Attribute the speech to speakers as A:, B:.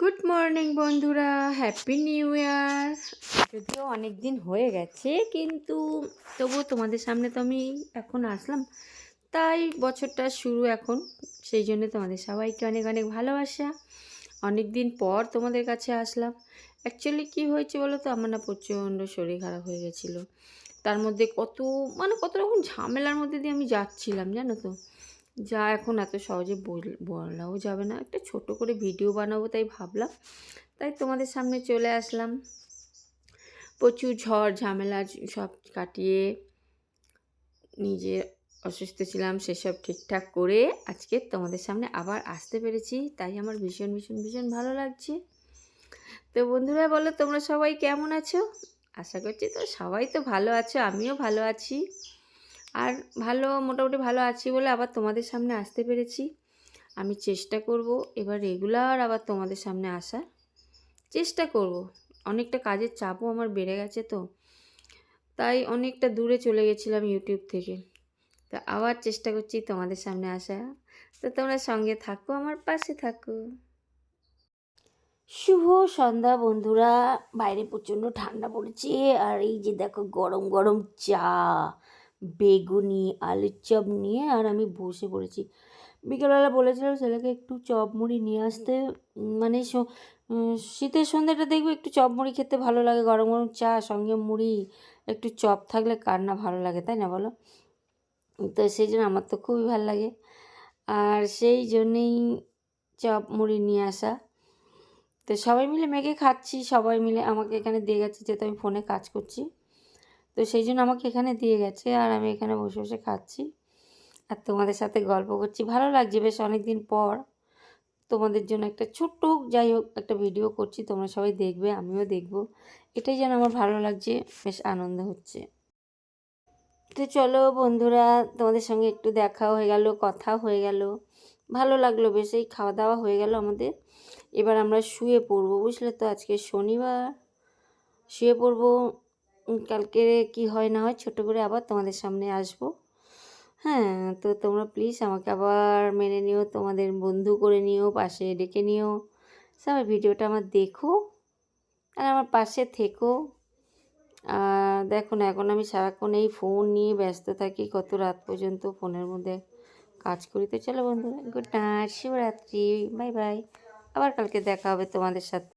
A: Good morning বন্ধুরা, happy new year. যদিও অনেক দিন হয়ে গেছে, কিন্তু তবুও তোমাদের সামনে তো আমি এখন আসলাম, তাই বছরটা শুরু এখন। সেই জন্য তোমাদের সবাইকে অনেক অনেক ভালোবাসা। অনেক দিন পর তোমাদের কাছে আসলাম। অ্যাকচুয়ালি কী হয়েছে বলো তো, আমার না প্রচণ্ড শরীর খারাপ হয়ে গেছিলো। তার মধ্যে কত রকম ঝামেলার মধ্যে দিয়ে আমি যাচ্ছিলাম, জানো তো। যা এখন এত সহজে বলাও যাবে না। একটা ছোট করে ভিডিও বানাবো তাই ভাবলাম, তাই তোমাদের সামনে চলে আসলাম। প্রচুর ঝড় ঝামেলা সব কাটিয়ে, নিজে অসুস্থ ছিলাম সেসব ঠিকঠাক করে আজকে তোমাদের সামনে আবার আসতে পেরেছি, তাই আমার ভীষণ ভীষণ ভীষণ ভালো লাগছে। তো বন্ধুরা বলো, তোমরা সবাই কেমন আছো? আশা করছি তো সবাই তো ভালো আছো, আমিও ভালো আছি। আর মোটামুটি ভালো আছি বলে আবার তোমাদের সামনে আসতে পেরেছি। আমি চেষ্টা করব এবার রেগুলার আবার তোমাদের সামনে আসার চেষ্টা করব। অনেকটা কাজের চাপও আমার বেড়ে গেছে, তো তাই অনেকটা দূরে চলে গেছিলাম ইউটিউব থেকে। তো আবার চেষ্টা করছি তোমাদের সামনে আসা। তো তোমরা সঙ্গে থাকো, আমার পাশে থাকো। শুভ সন্ধ্যা বন্ধুরা। বাইরে প্রচণ্ড ঠান্ডা পড়েছে, আর এই যে দেখো গরম গরম চা, বেগুনি, আলুর চপ নিয়ে আর আমি বসে পড়েছি। বিকেলবেলা বলেছিলাম ছেলেকে একটু চপ মুড়ি নিয়ে আসতে, মানে শীতের সন্ধ্যাটা দেখবে একটু চপ মুড়ি খেতে ভালো লাগে, গরম গরম চা সঙ্গে মুড়ি, একটু চপ থাকলে কার না ভালো লাগে, তাই না বলো? তো সেই জন্য আমার তো খুবই ভালো লাগে, আর সেই জন্যেই চপ মুড়ি নিয়ে আসা। তো সবাই মিলে মেখে খাচ্ছি, সবাই মিলে আমাকে এখানে দিয়ে গেছে, যেহেতু আমি ফোনে কাজ করছি, তো সেই জন্য আমাকে এখানে দিয়ে গেছে, আর আমি এখানে বসে বসে খাচ্ছি আর তোমাদের সাথে গল্প করছি। ভালো লাগছে, বেশ অনেক দিন পর তোমাদের জন্য একটা ছোট্ট যাই হোক একটা ভিডিও করছি, তোমরা সবাই দেখবে, আমিও দেখব, এটাই যেন আমার ভালো লাগছে, বেশ আনন্দ হচ্ছে। তো চলো বন্ধুরা, তোমাদের সঙ্গে একটু দেখা হয়ে গেল, কথা হয়ে গেল, ভালো লাগলো বেশ। এই খাওয়া দাওয়া হয়ে গেল আমাদের, এবার আমরা শুয়ে পড়বো, বুঝলে তো। আজকে শনিবার, শুয়ে পড়বো। কালকে কি হয় না হয় ছোট করে আবার তোমাদের সামনে আসবো। হ্যাঁ, তো তোমরা প্লিজ আমাকে আবার মেনে নিও, তোমাদের বন্ধু করে নিও, পাশে ডেকে নিও। সবাই ভিডিওটা আমার দেখো আর আমার পাশে থেকো। আর দেখো না, এখন আমি সারাক্ষণ এই ফোন নিয়ে ব্যস্ত থাকি, কত রাত পর্যন্ত ফোনের মধ্যে কাজ করি। তো চলো বন্ধুরা, গুড নাইট, শুভরাত্রি, বাই বাই। আবার কালকে দেখা হবে তোমাদের সাথে।